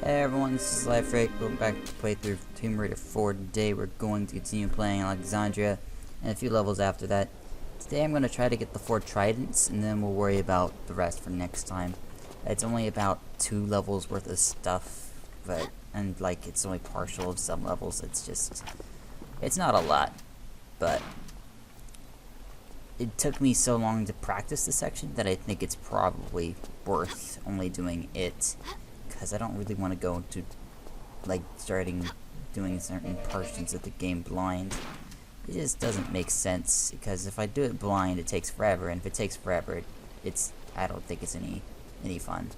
Hey everyone, this is LifeRake. Welcome back to playthrough Tomb Raider 4. Today we're going to continue playing Alexandria and a few levels after that. Today I'm going to try to get the 4 tridents and then we'll worry about the rest for next time. It's only about 2 levels worth of stuff, and it's only partial of some levels. It's not a lot, but it took me so long to practice the section that I think it's probably worth only doing it. Because I don't really want to go to, starting doing certain portions of the game blind. It just doesn't make sense, because if I do it blind, it takes forever, and if it takes forever, I don't think it's any fun.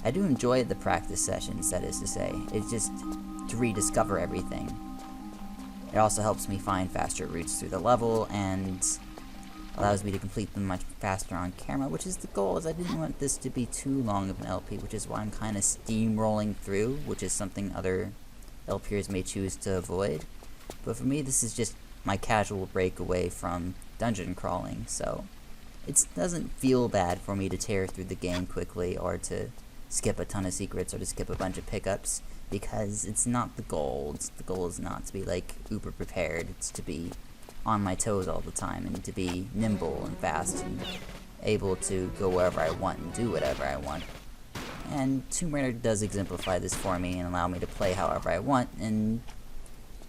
I do enjoy the practice sessions, that is to say. It's just to rediscover everything. It also helps me find faster routes through the level, and allows me to complete them much faster on camera, which is the goal, as I didn't want this to be too long of an LP, which is why I'm kind of steamrolling through, which is something other LPers may choose to avoid. But for me, this is just my casual break away from dungeon crawling, so it doesn't feel bad for me to tear through the game quickly, or to skip a ton of secrets, or to skip a bunch of pickups, because it's not the goal. The goal is not to be, uber prepared, it's to be on my toes all the time, and to be nimble and fast and able to go wherever I want and do whatever I want. And Tomb Raider does exemplify this for me and allow me to play however I want, and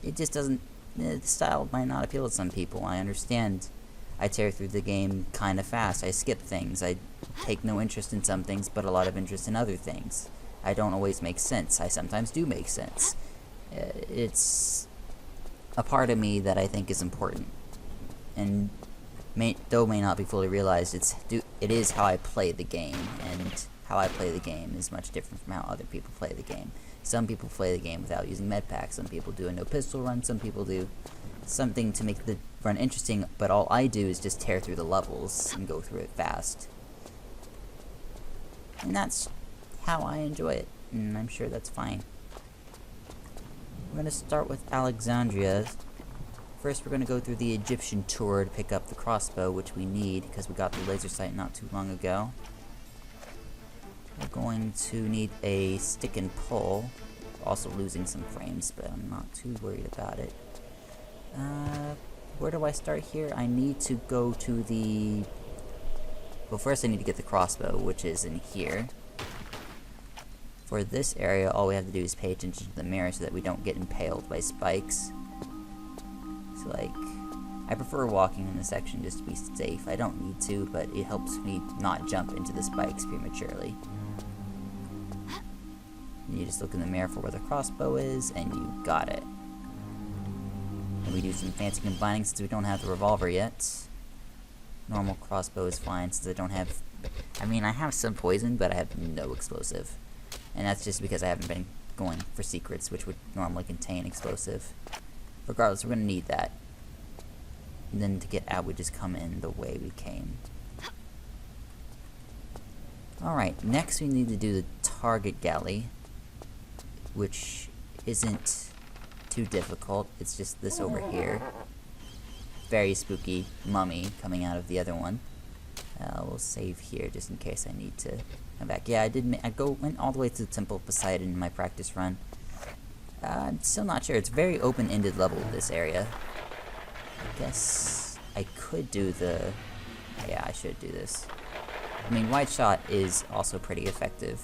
it just doesn't, the style might not appeal to some people. I understand. I tear through the game kind of fast. I skip things. I take no interest in some things, but a lot of interest in other things. I don't always make sense. I sometimes do make sense. It's a part of me that I think is important, and may not be fully realized, it is how I play the game, and how I play the game is much different from how other people play the game. Some people play the game without using med packs, some people do a no pistol run, some people do something to make the run interesting, but all I do is just tear through the levels and go through it fast. And that's how I enjoy it, and I'm sure that's fine. We're going to start with Alexandria. First, we're going to go through the Egyptian tour to pick up the crossbow, which we need because we got the laser sight not too long ago. We're going to need a stick and pull. Also losing some frames, but I'm not too worried about it. Where do I start here? I need to go to the... Well, first I need to get the crossbow, which is in here. For this area, all we have to do is pay attention to the mirror so that we don't get impaled by spikes. So, I prefer walking in this section just to be safe. I don't need to, but it helps me not jump into the spikes prematurely. And you just look in the mirror for where the crossbow is, and you got it. And we do some fancy combining since we don't have the revolver yet. Normal crossbow is fine since I don't have... I mean, I have some poison, but I have no explosive. And that's just because I haven't been going for secrets, which would normally contain explosive. Regardless, we're going to need that. And then to get out, we just come in the way we came. Alright, next we need to do the target galley, which isn't too difficult. It's just this over here. Very spooky mummy coming out of the other one. We'll save here just in case I need to come back. Yeah, I went all the way to the Temple of Poseidon in my practice run. I'm still not sure. It's a very open-ended level, this area. I guess I could do the... Yeah, I should do this. I mean, wide shot is also pretty effective.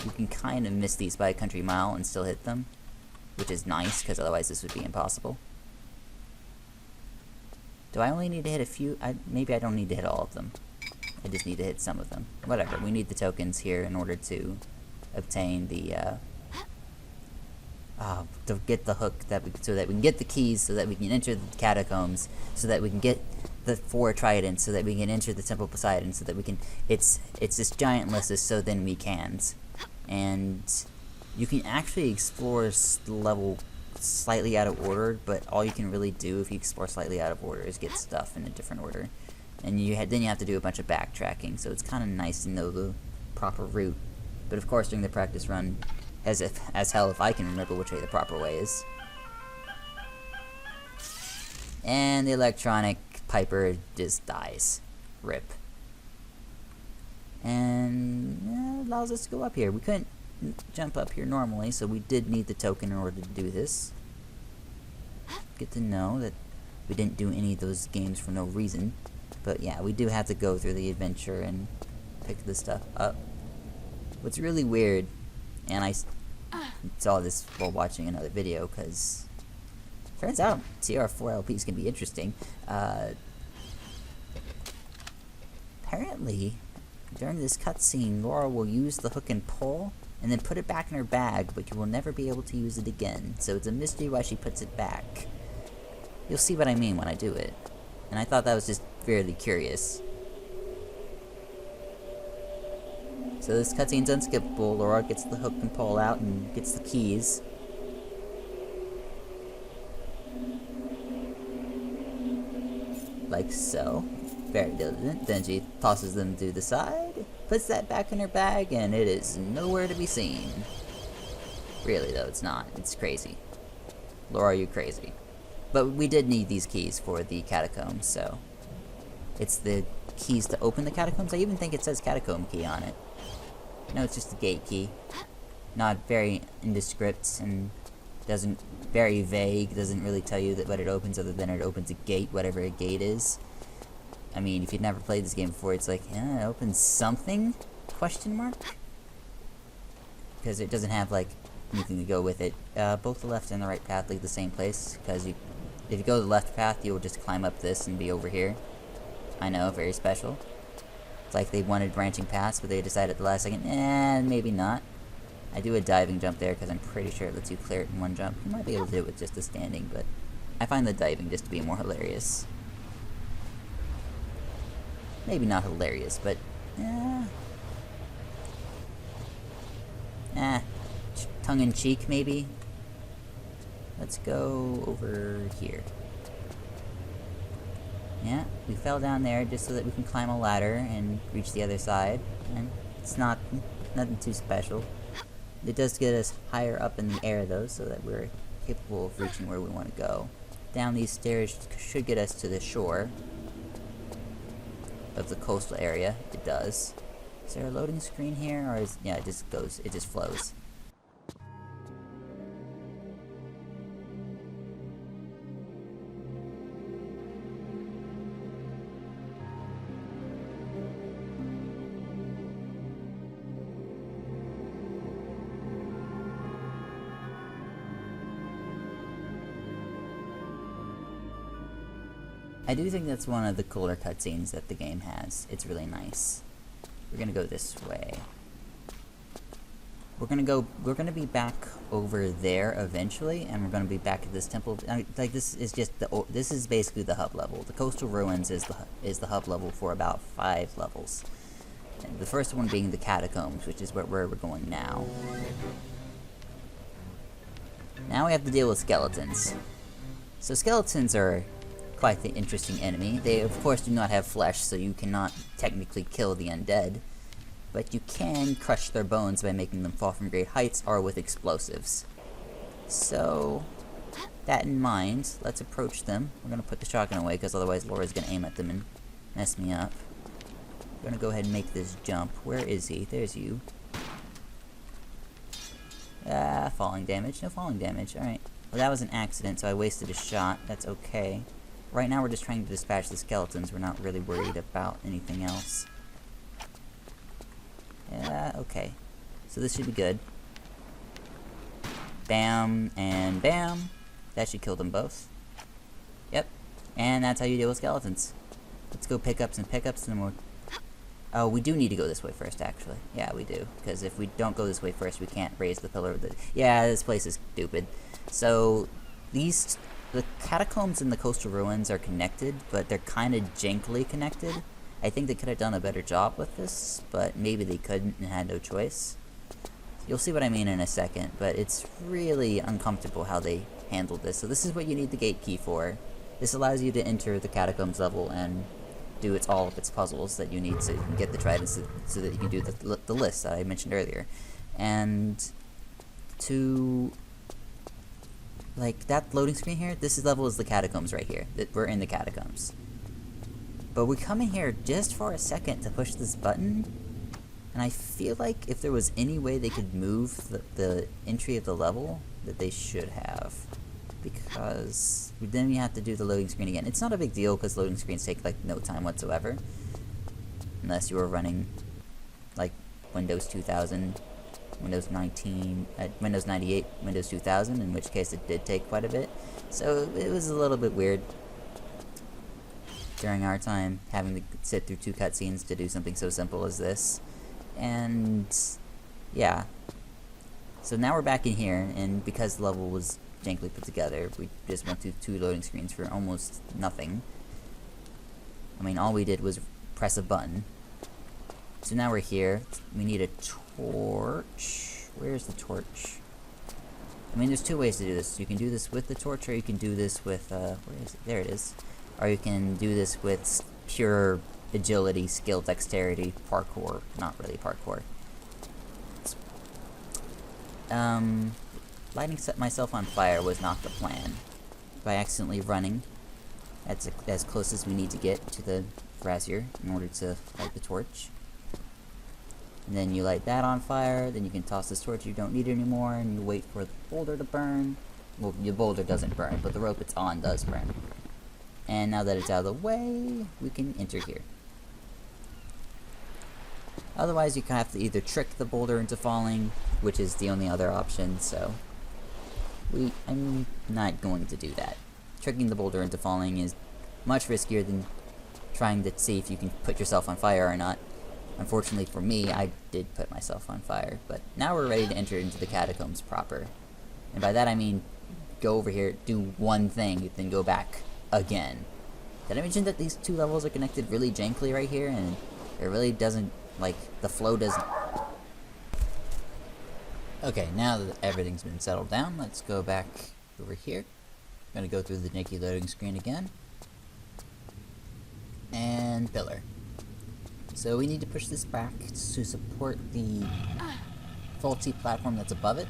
You can kind of miss these by a country mile and still hit them, which is nice, because otherwise this would be impossible. Do I only need to hit a few? Maybe I don't need to hit all of them. I just need to hit some of them. Whatever, we need the tokens here in order to obtain the, to get the hook, so that we can get the keys, so that we can enter the Catacombs, so that we can get the 4 tridents, so that we can enter the Temple of Poseidon, so that we can, it's this giant list of so then we cans. And you can actually explore the level slightly out of order, but all you can really do if you explore slightly out of order is get stuff in a different order. And then you have to do a bunch of backtracking, so it's kind of nice to know the proper route. But of course, during the practice run, as hell if I can remember which way the proper way is. And the electronic Piper just dies. Rip. And allows us to go up here. We couldn't jump up here normally, so we did need the token in order to do this. Good to know that we didn't do any of those games for no reason. But yeah, we do have to go through the adventure and pick this stuff up. What's really weird, and I saw this while watching another video, because turns out TR4 LPs can be interesting. Apparently, during this cutscene, Laura will use the hook and pull, and then put it back in her bag, but you will never be able to use it again. So it's a mystery why she puts it back. You'll see what I mean when I do it. And I thought that was just fairly curious. So this cutscene's unskippable. Laura gets the hook and pull out and gets the keys. Like so. Very diligent. Then she tosses them to the side, puts that back in her bag, and it is nowhere to be seen. Really though, it's not. It's crazy. Laura, you crazy. But we did need these keys for the catacombs, so it's the keys to open the catacombs. I even think it says catacomb key on it. No, it's just a gate key. Not very nondescript and very vague. Doesn't really tell you that what it opens, other than it opens a gate, whatever a gate is. I mean, if you've never played this game before, it's like, it opens something? Question mark? Because it doesn't have like anything to go with it. Both the left and the right path lead the same place, because if you go the left path, you'll just climb up this and be over here. I know, very special. It's like they wanted branching paths, but they decided at the last second, maybe not. I do a diving jump there, because I'm pretty sure it lets you clear it in one jump. You might be able to do it with just a standing, but I find the diving just to be more hilarious. Maybe not hilarious, but tongue-in-cheek, maybe? Let's go over here. Yeah, we fell down there just so that we can climb a ladder and reach the other side. And it's nothing too special. It does get us higher up in the air, though, so that we're capable of reaching where we want to go. Down these stairs should get us to the shore of the coastal area. It does. Is there a loading screen here, or yeah, it just flows. I do think that's one of the cooler cutscenes that the game has. It's really nice. We're gonna go this way. We're gonna be back over there eventually, and we're gonna be back at this temple. Like, this is just this is basically the hub level. The coastal ruins is the hub level for about 5 levels. And the first one being the catacombs, which is where we're going now. Now we have to deal with skeletons. So skeletons are quite the interesting enemy. They of course do not have flesh, so you cannot technically kill the undead, but you can crush their bones by making them fall from great heights or with explosives. So, that in mind, let's approach them. We're gonna put the shotgun away, because otherwise Laura's gonna aim at them and mess me up. We're gonna go ahead and make this jump. Where is he? There's you. Falling damage. No falling damage. Alright. Well, that was an accident, so I wasted a shot. That's okay. Right now we're just trying to dispatch the skeletons. We're not really worried about anything else. Yeah, okay. So this should be good. Bam, and bam. That should kill them both. Yep. And that's how you deal with skeletons. Let's go pick up some pickups and then we'll... Oh, we do need to go this way first, actually. Yeah, we do. Because if we don't go this way first, we can't raise the pillar. Yeah, this place is stupid. So, the catacombs and the coastal ruins are connected, but they're kind of jankily connected. I think they could have done a better job with this, but maybe they couldn't and had no choice. You'll see what I mean in a second, but it's really uncomfortable how they handled this. So this is what you need the gate key for. This allows you to enter the catacombs level and do all of its puzzles that you need to get the tridents so that you can do the list that I mentioned earlier. And to... like, that loading screen here, this level is the catacombs right here. We're in the catacombs. But we come in here just for a second to push this button, And I feel like if there was any way they could move the entry of the level, that they should have. Because then you have to do the loading screen again. It's not a big deal because loading screens take like no time whatsoever. Unless you were running like Windows 2000, Windows 19, Windows 98, Windows 2000, in which case it did take quite a bit. So it was a little bit weird during our time having to sit through 2 cutscenes to do something so simple as this. And yeah, so now we're back in here, and because the level was jankily put together, we just went through 2 loading screens for almost nothing. I mean, all we did was press a button. So now we're here. We need a torch. Where's the torch? I mean, there's 2 ways to do this. You can do this with the torch, or you can do this with, where is it? There it is. Or you can do this with pure agility, skill, dexterity, parkour. Not really parkour. Lighting myself on fire was not the plan. By accidentally running, that's as close as we need to get to the brazier in order to light the torch. And then you light that on fire, then you can toss this torch, you don't need it anymore, and you wait for the boulder to burn. Well, your boulder doesn't burn, but the rope it's on does burn. And now that it's out of the way, we can enter here. Otherwise, you have to either trick the boulder into falling, which is the only other option, so I'm not going to do that. Tricking the boulder into falling is much riskier than trying to see if you can put yourself on fire or not. Unfortunately for me, I did put myself on fire, but now we're ready to enter into the catacombs proper. And by that I mean, go over here, do one thing, then go back again. Did I mention that these 2 levels are connected really jankily right here, and it really doesn't, like, the flow doesn't... Okay, now that everything's been settled down, let's go back over here. I'm gonna go through the janky loading screen again. And pillar. So we need to push this back to support the faulty platform that's above it,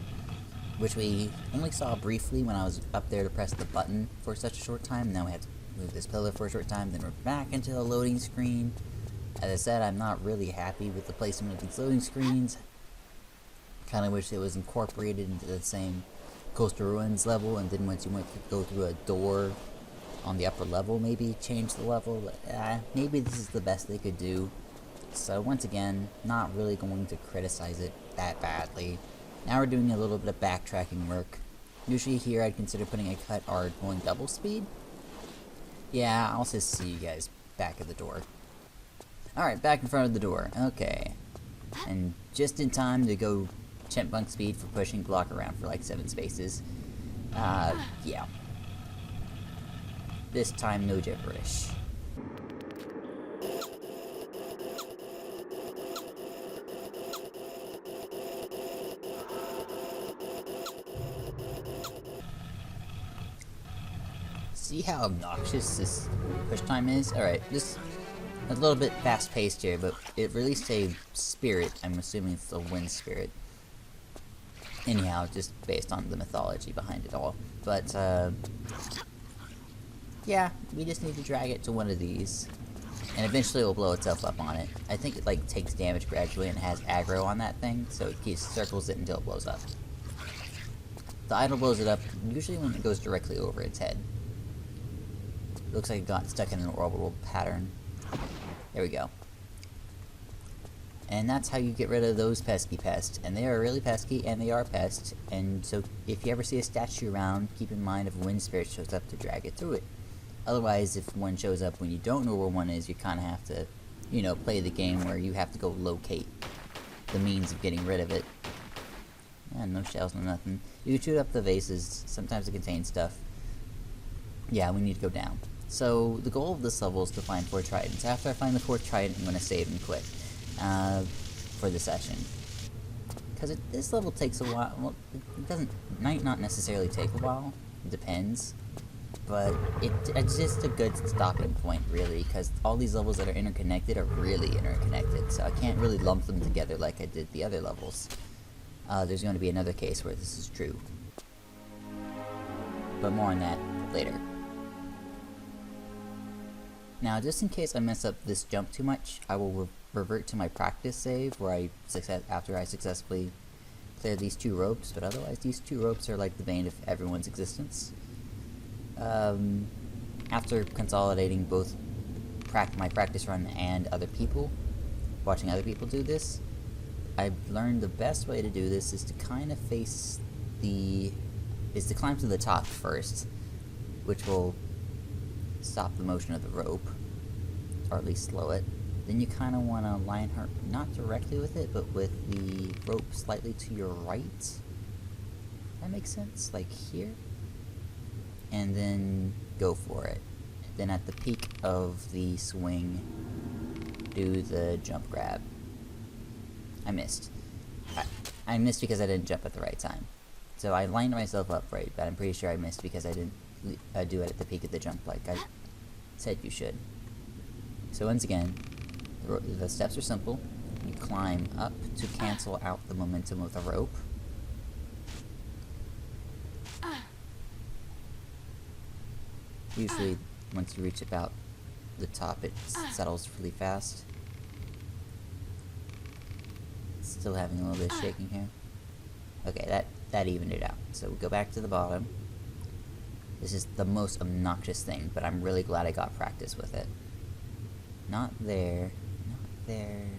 which we only saw briefly when I was up there to press the button for such a short time. Now we have to move this pillar for a short time, then we're back into the loading screen. As I said, I'm not really happy with the placement of these loading screens. Kind of wish it was incorporated into the same Coastal Ruins level, and then once you went to go through a door on the upper level, maybe change the level. But, maybe this is the best they could do. So once again, not really going to criticize it that badly. Now we're doing a little bit of backtracking work. Usually here I'd consider putting a cut or going double speed. Yeah, I'll just see you guys back at the door. Alright, back in front of the door. Okay. And just in time to go chipmunk speed for pushing block around for like 7 spaces. Yeah. This time, no gibberish. See how obnoxious this push time is? Alright, just a little bit fast paced here, but it released a spirit. I'm assuming it's the wind spirit. Anyhow, just based on the mythology behind it all. But, yeah, we just need to drag it to one of these. And eventually it will blow itself up on it. I think it, like, takes damage gradually and has aggro on that thing, so it keeps circles it until it blows up. The idol blows it up, usually when it goes directly over its head. Looks like it got stuck in an orbital pattern. There we go. And that's how you get rid of those pesky pests. And they are really pesky, and they are pests. And so if you ever see a statue around, keep in mind if a wind spirit shows up to drag it through it. Otherwise, if one shows up when you don't know where one is, you kind of have to, you know, play the game where you have to go locate the means of getting rid of it. Yeah, no shells, no nothing. You can shoot up the vases. Sometimes it contains stuff. Yeah, we need to go down. So the goal of this level is to find 4 tridents. After I find the 4th trident, I'm going to save and quit for the session. Because this level takes a while. Well, it might not necessarily take a while. It depends. But it's just a good stopping point, really, because all these levels that are interconnected are really interconnected. So I can't really lump them together like I did the other levels. There's going to be another case where this is true. But more on that later. Now, just in case I mess up this jump too much, I will revert to my practice save where after I successfully clear these 2 ropes, but otherwise these 2 ropes are like the bane of everyone's existence. After consolidating both my practice run and watching other people do this, I've learned the best way to do this is to kind of to climb to the top first, which will stop the motion of the rope, or at least slow it. Then you kind of want to line her, not directly with it, but with the rope slightly to your right. That makes sense? Like here? And then go for it. Then at the peak of the swing, do the jump grab. I missed. I missed because I didn't jump at the right time. So I lined myself up right, but I'm pretty sure I missed because I didn't do it at the peak of the jump like I said you should. So once again, the steps are simple. You climb up to cancel out the momentum of the rope. Usually, once you reach about the top, it settles really fast. Still having a little bit of shaking here. Okay, that evened it out. So we go back to the bottom. This is the most obnoxious thing, but I'm really glad I got practice with it. Not there. Not there.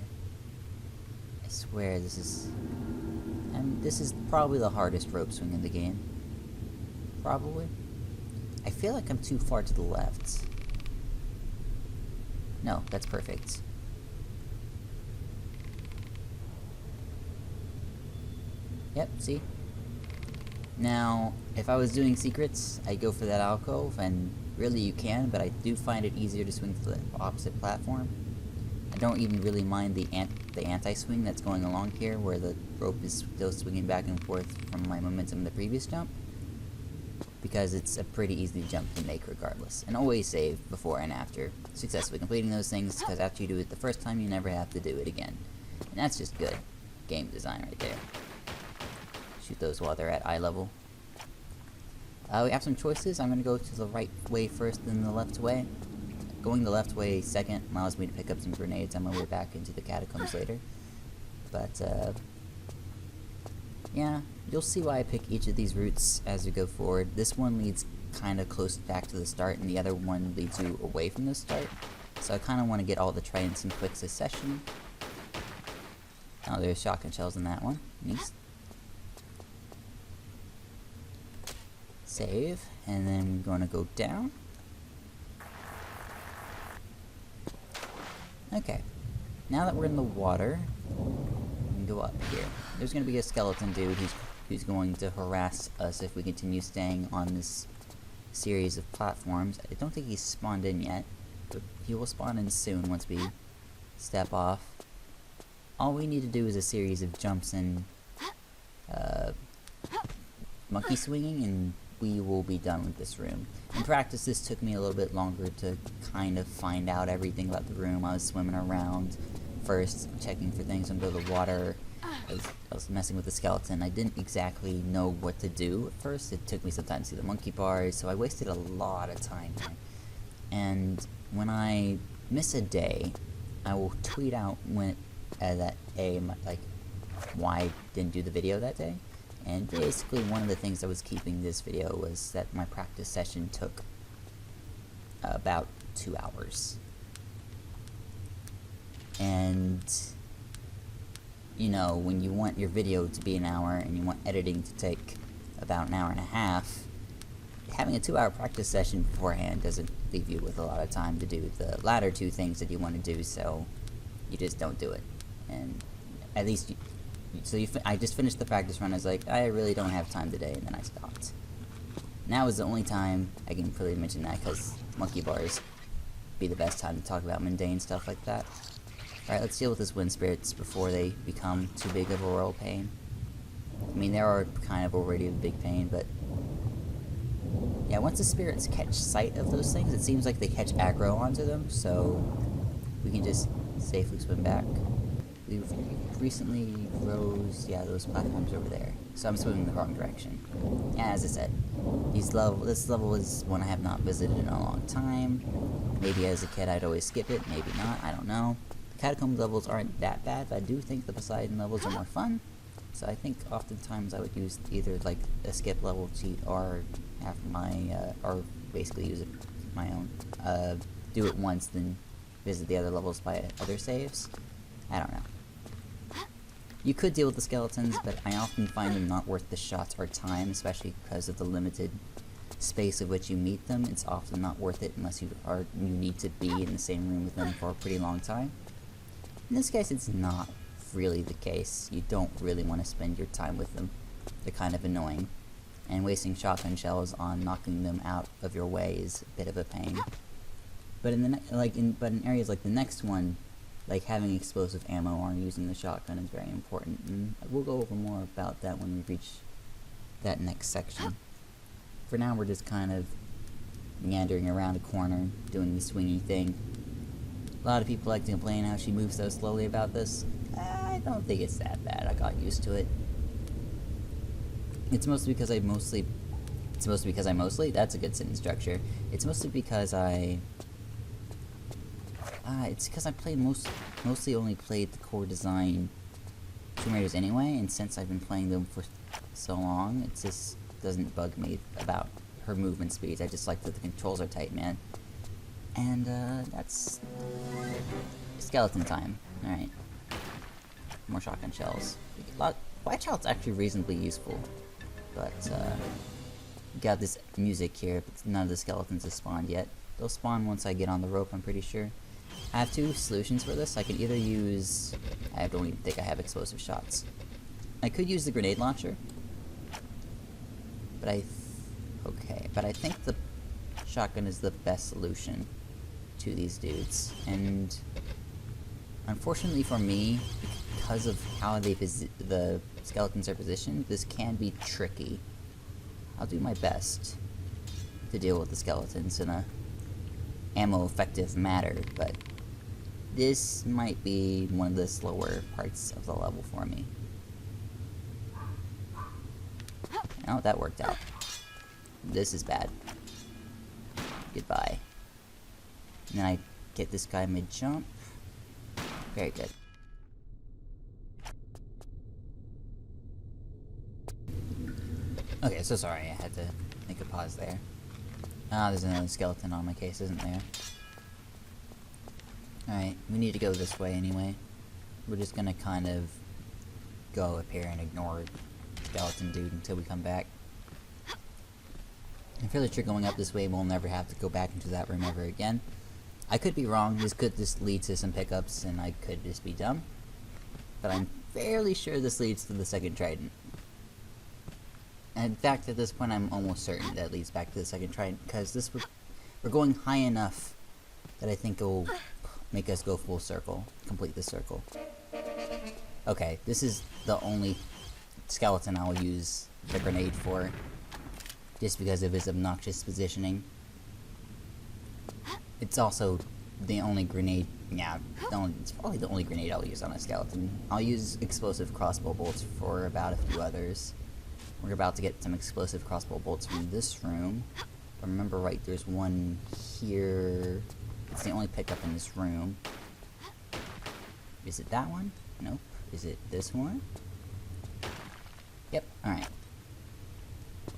I swear this is probably the hardest rope swing in the game. Probably. I feel like I'm too far to the left. No, that's perfect. Yep, see? Now, if I was doing secrets, I'd go for that alcove, and really you can, but I do find it easier to swing to the opposite platform. I don't even really mind the anti-swing that's going along here, where the rope is still swinging back and forth from my momentum in the previous jump, because it's a pretty easy jump to make regardless. And always save before and after successfully completing those things, because after you do it the first time, you never have to do it again. And that's just good game design right there. Shoot those while they're at eye level. We have some choices. I'm going to go to the right way first, then the left way. Going the left way second allows me to pick up some grenades on my way back into the catacombs later. But, yeah, you'll see why I pick each of these routes as we go forward. This one leads kind of close back to the start, and the other one leads you away from the start. So I kind of want to get all the tridents in quick succession. Oh, there's shotgun shells in that one. Nice. Save, and then we're going to go down. Okay, now that we're in the water, we can go up here. There's going to be a skeleton dude who's going to harass us if we continue staying on this series of platforms. I don't think he's spawned in yet, but he will spawn in soon once we step off. All we need to do is a series of jumps and monkey swinging, and we will be done with this room. In practice, this took me a little bit longer to kind of find out everything about the room. I was swimming around first, checking for things under the water. I was messing with the skeleton. I didn't exactly know what to do at first. It took me some time to see the monkey bars, so I wasted a lot of time here. And when I miss a day, I will tweet out why I didn't do the video that day. And basically one of the things that was keeping this video was that my practice session took about 2 hours. And, you know, when you want your video to be an hour and you want editing to take about an hour and a half, having a 2-hour practice session beforehand doesn't leave you with a lot of time to do the latter 2 things that you want to do, so you just don't do it. And at least I just finished the practice run. I was like, I really don't have time today, and then I stopped. Now is the only time I can really mention that, because monkey bars be the best time to talk about mundane stuff like that. Alright, let's deal with this wind spirits before they become too big of a royal pain. I mean, they are kind of already a big pain, but yeah, once the spirits catch sight of those things, it seems like they catch aggro onto them, so we can just safely swim back. We've recently rose, yeah, those platforms over there. So I'm swimming the wrong direction. Yeah, as I said, this level is one I have not visited in a long time. Maybe as a kid I'd always skip it, maybe not, I don't know. Catacombs levels aren't that bad, but I do think the Poseidon levels are more fun. So I think oftentimes I would use either like a skip level cheat or have my, or basically use it my own. Do it once, then visit the other levels by other saves. I don't know. You could deal with the skeletons, but I often find them not worth the shots or time, especially because of the limited space of which you meet them. It's often not worth it unless you need to be in the same room with them for a pretty long time. In this case, it's not really the case. You don't really want to spend your time with them. They're kind of annoying, and wasting shotgun shells on knocking them out of your way is a bit of a pain. But in areas like the next one, like having explosive ammo or using the shotgun is very important, and we'll go over more about that when we reach that next section. For now, we're just kind of meandering around a corner, doing the swingy thing. A lot of people like to complain how she moves so slowly about this. I don't think it's that bad. I got used to it. It's mostly because I mostly... That's a good sentence structure. It's mostly because it's because I mostly only played the core design Tomb Raiders anyway, and since I've been playing them for so long, it just doesn't bug me about her movement speeds. I just like that the controls are tight, man. And, that's... skeleton time. Alright. More shotgun shells. White shell's actually reasonably useful. But, got this music here, but none of the skeletons have spawned yet. They'll spawn once I get on the rope, I'm pretty sure. I have two solutions for this. I can either use... I don't even think I have explosive shots. I could use the grenade launcher. But I think the shotgun is the best solution to these dudes. And unfortunately for me, because of how the skeletons are positioned, this can be tricky. I'll do my best to deal with the skeletons in a ammo-effective manner, but this might be one of the slower parts of the level for me. Oh, that worked out. This is bad. Goodbye. And then I get this guy mid-jump. Very good. Okay, so sorry, I had to make a pause there. Ah, there's another skeleton on my case, isn't there? Alright, we need to go this way anyway. We're just gonna kind of go up here and ignore skeleton dude until we come back. I'm fairly sure going up this way we'll never have to go back into that room ever again. I could be wrong, this could just lead to some pickups and I could just be dumb. But I'm fairly sure this leads to the second trident. And in fact, at this point I'm almost certain that leads back to the second trident, because we're going high enough that I think it will make us go full circle, complete the circle. Okay, this is the only skeleton I'll use the grenade for, just because of his obnoxious positioning. It's also the only grenade, it's probably the only grenade I'll use on a skeleton. I'll use explosive crossbow bolts for about a few others. We're about to get some explosive crossbow bolts from this room. If I remember right, there's one here. It's the only pickup in this room. Is it that one? Nope. Is it this one? Yep, alright.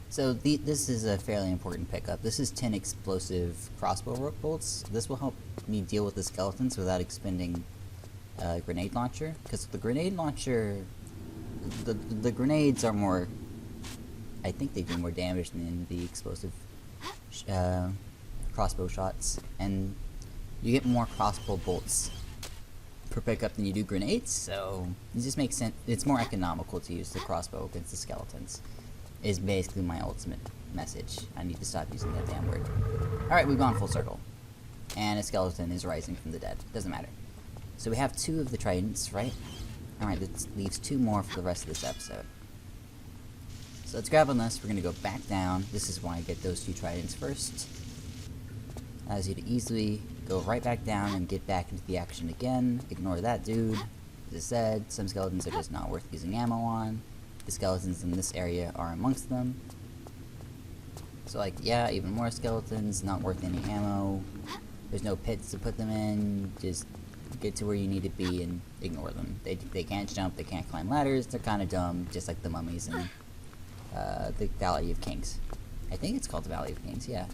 So this is a fairly important pickup. This is 10 explosive crossbow bolts. This will help me deal with the skeletons without expending a grenade launcher. Because the grenade launcher... The grenades are more... I think they do more damage than the explosive crossbow shots. And you get more crossbow bolts per pickup than you do grenades, so it just makes sense. It's more economical to use the crossbow against the skeletons, is basically my ultimate message. I need to stop using that damn word. Alright, we've gone full circle. And a skeleton is rising from the dead. Doesn't matter. So we have 2 of the tridents, right? Alright, that leaves 2 more for the rest of this episode. So let's grab on this. We're going to go back down. This is why I get those 2 tridents first. Allows you to easily go right back down and get back into the action again. Ignore that dude. As I said, some skeletons are just not worth using ammo on. The skeletons in this area are amongst them. So like, yeah, even more skeletons, not worth any ammo. There's no pits to put them in, just get to where you need to be and ignore them. They can't jump, they can't climb ladders, they're kind of dumb, just like the mummies in the Valley of Kings. I think it's called the Valley of Kings, yeah.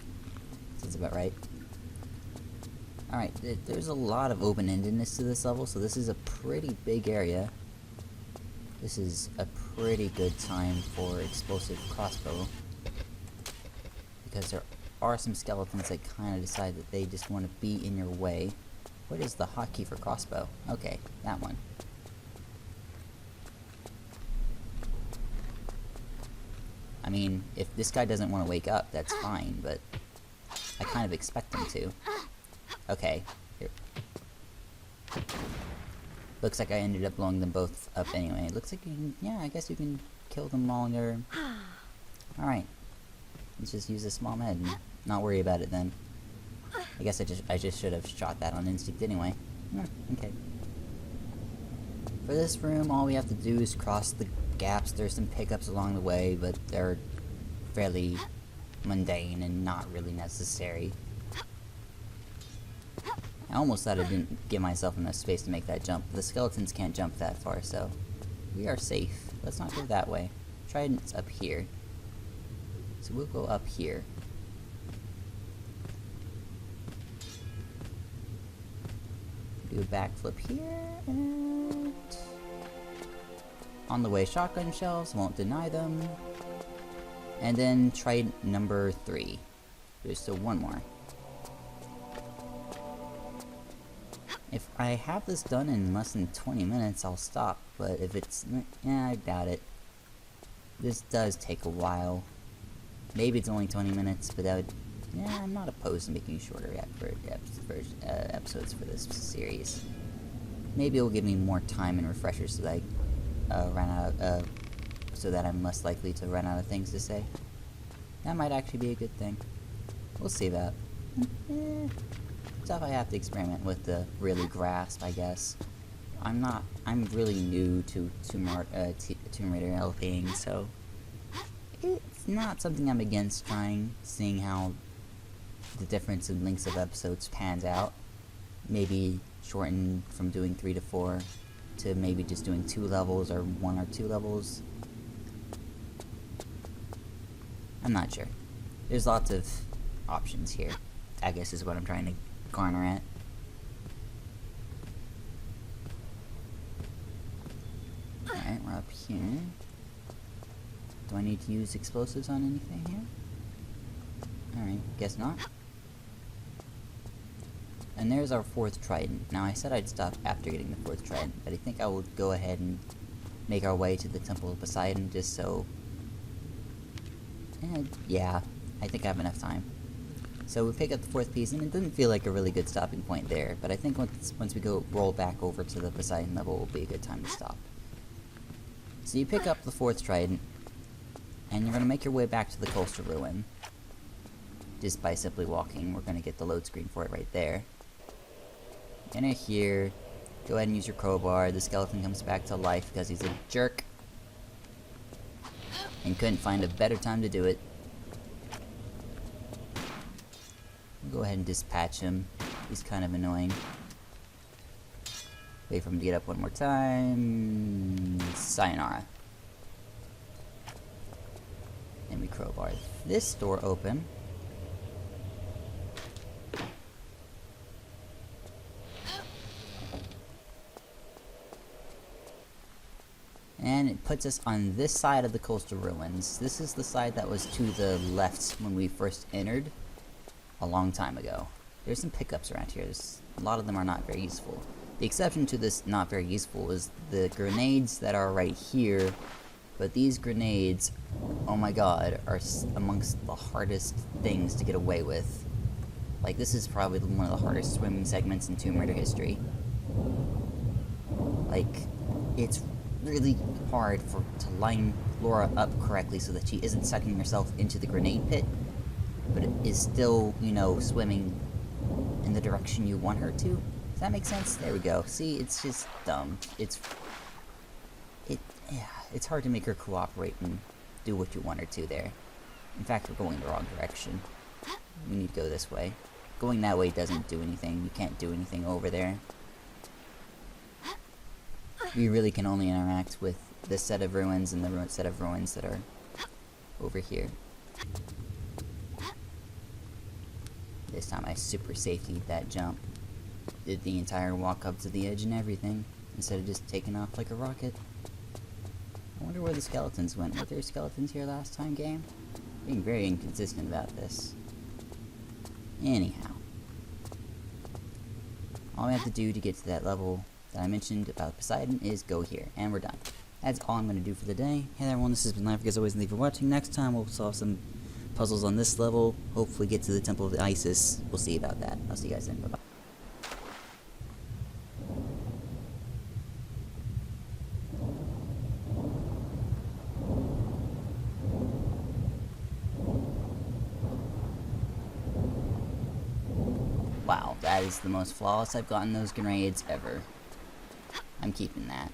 That's about right. Alright, there's a lot of open-endedness to this level, so this is a pretty big area. This is a pretty good time for explosive crossbow, because there are some skeletons that kind of decide that they just want to be in your way. What is the hotkey for crossbow? Okay, that one. I mean, if this guy doesn't want to wake up, that's fine, but I kind of expect him to. Okay, here. Looks like I ended up blowing them both up anyway. It looks like you can, yeah, I guess you can kill them all in your... Alright. Let's just use a small med and not worry about it then. I guess I just should have shot that on instinct anyway. Okay. For this room, all we have to do is cross the gaps. There's some pickups along the way, but they're fairly mundane and not really necessary. I almost thought I didn't give myself enough space to make that jump. The skeletons can't jump that far, so we are safe. Let's not go that way. Trident's up here. So we'll go up here. Do a backflip here, and on the way, shotgun shells, won't deny them. And then trident number 3. There's still one more. If I have this done in less than 20 minutes, I'll stop, but if it's... yeah, I doubt it. This does take a while. Maybe it's only 20 minutes, but that would... yeah, I'm not opposed to making shorter episodes for this series. Maybe it'll give me more time and refreshers so that I so that I'm less likely to run out of things to say. That might actually be a good thing. We'll see that. Stuff I have to experiment with to really grasp, I guess. I'm really new to Tomb Raider LPing, so it's not something I'm against trying, seeing how the difference in lengths of episodes pans out. Maybe shorten from doing 3 to 4 to maybe just doing 2 levels or 1 or 2 levels. I'm not sure. There's lots of options here, I guess is what I'm trying to garner at. Alright, we're up here. Do I need to use explosives on anything here? Alright, guess not. And there's our 4th trident. Now I said I'd stop after getting the 4th trident, but I think I will go ahead and make our way to the Temple of Poseidon just so... yeah, I think I have enough time. So we pick up the 4th piece, and it doesn't feel like a really good stopping point there, but I think once we go roll back over to the Poseidon level will be a good time to stop. So you pick up the 4th trident, and you're going to make your way back to the coastal ruin. Just by simply walking. We're going to get the load screen for it right there. Enter here, go ahead and use your crowbar. The skeleton comes back to life because he's a jerk. And couldn't find a better time to do it. Go ahead and dispatch him. He's kind of annoying. Wait for him to get up one more time. Sayonara. And we crowbar this door open. And it puts us on this side of the coastal ruins. This is the side that was to the left when we first entered a long time ago. There's some pickups around here. A lot of them are not very useful. The exception to this not very useful is the grenades that are right here. But these grenades, oh my god, are amongst the hardest things to get away with. Like, this is probably one of the hardest swimming segments in Tomb Raider history. Like, it's really hard to line Laura up correctly so that she isn't sucking herself into the grenade pit, but it is still, you know, swimming in the direction you want her to. Does that make sense? There we go. See, it's just dumb. It's hard to make her cooperate and do what you want her to there. In fact, we're going the wrong direction. We need to go this way. Going that way doesn't do anything. You can't do anything over there. we really can only interact with this set of ruins and the set of ruins that are over here. This time I super safetied that jump. Did the entire walk up to the edge and everything, instead of just taking off like a rocket. I wonder where the skeletons went. Were there skeletons here last time, game? Being very inconsistent about this. Anyhow. All we have to do to get to that level that I mentioned about Poseidon is go here, and we're done. That's all I'm going to do for the day. Hey there, everyone, this has been Life as always, and thank you for watching. Next time we'll solve some puzzles on this level, hopefully get to the Temple of the Isis. We'll see about that. I'll see you guys then. Bye-bye. Wow, that is the most flawless I've gotten those grenades ever. I'm keeping that.